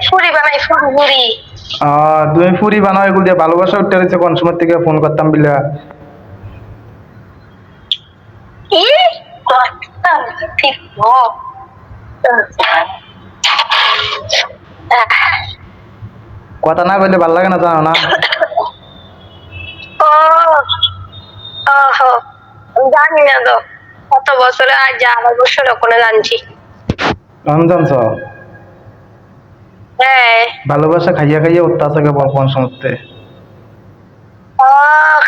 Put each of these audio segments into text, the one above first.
ফুরি বানাই ফুরি তুমি ফুরি বানাও এগুলো দিয়ে ভালোবাসা উঠতে রয়েছে কোন সময় থেকে ফোন করতাম বিলা কি করতাম ঠিক ও কথা না বললে ভালো লাগে না জানো না ওহো জানি না তো কত বছরে আজ যা আমার বছর ওখানে জানছি আমি জানছ হ্যাঁ ভালোবাসা খাইয়া খাইয়া উঠতে আছে কেবল কোন সময় ও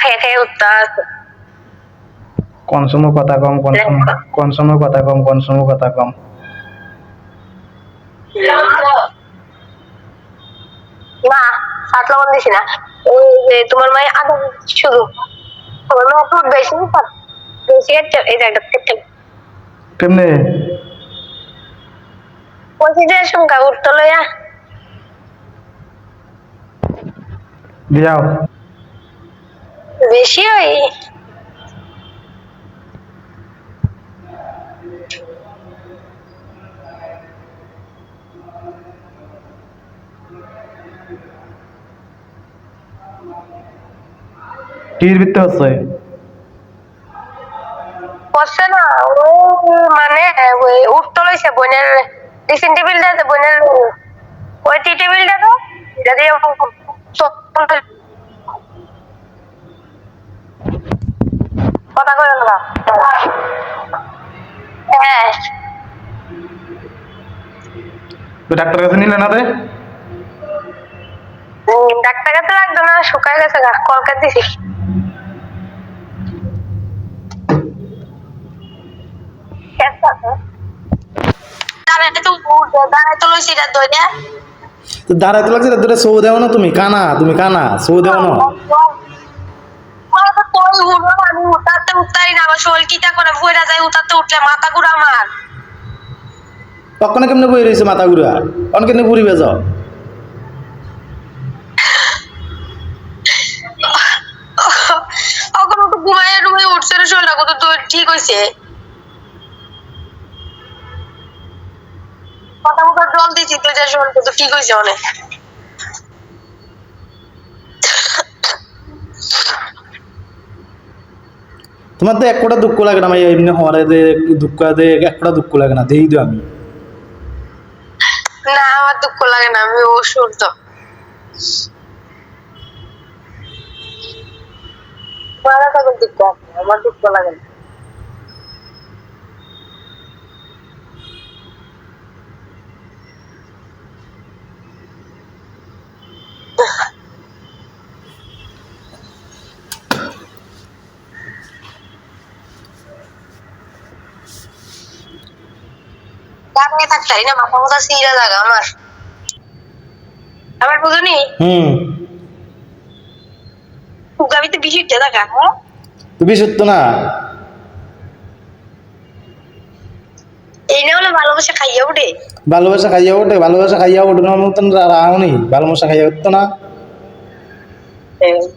খেয়ে খেয়ে উঠতে আছে কোন সময় কথা কম কোন সময় কথা কম কোন সময় কথা কম না সাত লবণ দিছি না ওই যে তোমার মায়ের আদা শুধু তোমার মা খুব বেশি বেশি এই যে একটা কেমনে বলছি যে সংখ্যা উঠতে লইয়া দিয়াও বেশি ওই টির ভিত্তি হচ্ছে করছে না ও মানে ওই উঠতে লইছে বোনের ড্রেসিং টেবিলটা বোনের ওই টি টেবিলটা তো এটা দিয়ে কথা কইল না হ্যাঁ তো ডাক্তার কাছে নিলে না রে ডাক্তার কাছে লাগতো না শুকায় গেছে কলকাতা দিছি দাঁড়াইতে লাগছে তোরা সৌ দেও না তুমি কানা সৌ দেও না আমি উঠাতে উঠতারি না আমার শরীর কিটা করে বইরা যায় উঠাতে উঠলে মাথা ঘুরা আমার তখন কেমনে বই রয়েছে মাথা ঘুরা অন কেমনে ঘুরি বেজ এখন তো ঘুমাইয়া টুমাই উঠছে না শরীরটা কত ঠিক হয়েছে মাথা মুখে জল দিয়েছি তো যে শরীর কত ঠিক হয়েছে অনেক তোমার তো এক কোটা দুঃখ লাগে না ভাই এমনি হওয়ার দুঃখ এক কোটা দুঃখ লাগে না দেই দিও আমি না আমার দুঃখ লাগে না আমি অসুর তো মারা থাকলে দুঃখ আমার দুঃখ লাগে না দাঁড়িয়ে থাকতে পারি না মাথা মাথা সিরা জায়গা আমার বুঝুনি গাবিতে বেশি উঠে থাকা তুমি সত্য না এই না হলে ভালোবাসা খাইয়া উঠে ভালোবাসা খাইয়া ওঠে না মতন রাহনি ভালোবাসা খাইয়া উঠতো না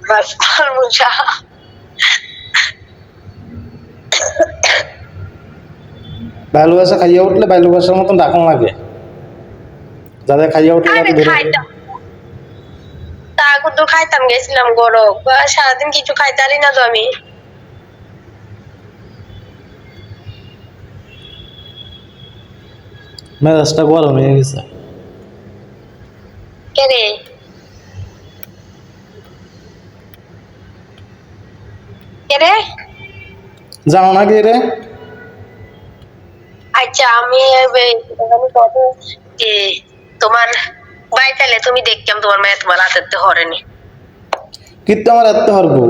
ভালোবাসা ভালোবাসা খাইয়া উঠলে ভালোবাসার মতন ডাকন লাগে যাদের খাইয়া উঠলে তা কিন্তু খাইতাম গেছিলাম গরম সারাদিন কিছু খাইতারি না তো আমি মেজাজটা গরম হয়ে গেছে কেরে কেরে জানো না কি রে আচ্ছা আমি তোমার বাই তাহলে তুমি দেখতাম তোমার মায়ের তোমার হাতে হরেনি কিন্তু আমার এত হরবো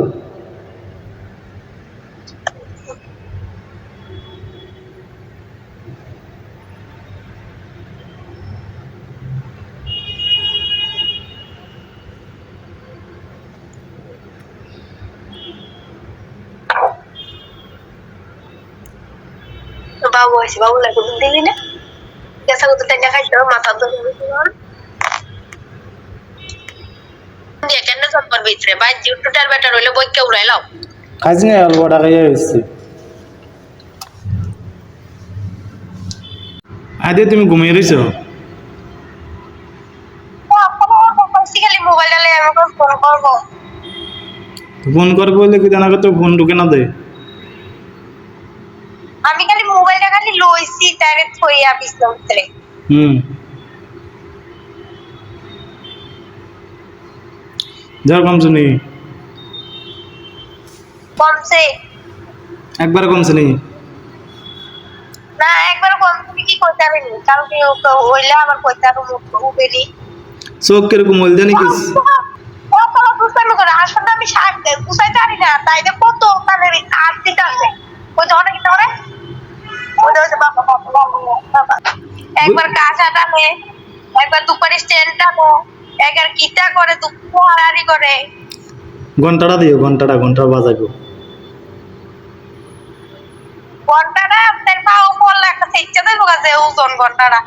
বাবু আছে বাবু লাগে দিলি না গেছা কত টাকা খাইতে মাথা ধরে কেন সম্পর ভিতরে বাই জুটুটার বেটার হইলে বই কেউ উড়াইলাও কাজ নেই অল্প টাকা হয়েছে আদে তুমি ঘুমিয়ে রইছো আমি ওকে ফোন করবো। ফোন করবো বলে কি জানা তো ফোন ঢুকে না দে। আমি খালি মোবাইলটা খালি লইছি তারে থইয়া বিছনার ভিতরে। হুম, জ্বর কমছে নি? কমছে একবার কমছে নি? না, একবার কমছে কি কইতে পারি নি, কালকে ওকে হইলে আবার কইতে পারবো উবেরি। চোখ কিরকম হইল জানি কি? কত দুষ্টামি করে আসলে আমি শাক গুছাইতে পারি না, তাই যে কত কানের আর দিতে আছে ওই ধরে কি ধরে ওই ধরে বাবা বাবা বাবা একবার কাঁচা টানে, একবার দুপারি স্ট্যান্ড টানো, একবার কিটা করে দুপারি করে। ঘন্টাটা দিও, ঘন্টা বাজাবো। ঘন্টাটা আপনার পাও পড়লে একটা সেচ্চা দেবো কাছে ওজন ঘন্টাটা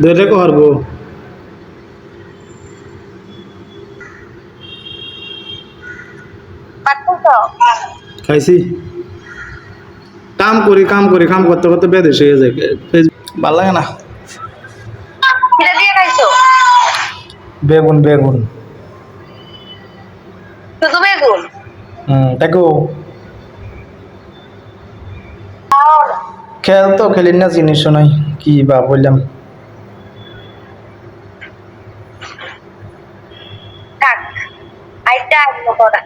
ধরে করবো। পারছো তো? খাইছি। কাম করতে করতে বেদেশ হয়ে যায়, ভাল লাগে না। কিটা দিয়ে খাইছো? বেগুন বেগুন। শুধু বেগুন? দেখো খাও না। খেল তো খেলি না, জিনিস নাই কি বা বললাম। থাক আইটা আসবো করা।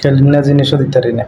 খেলি না, জিনিসও দিতে পারি না।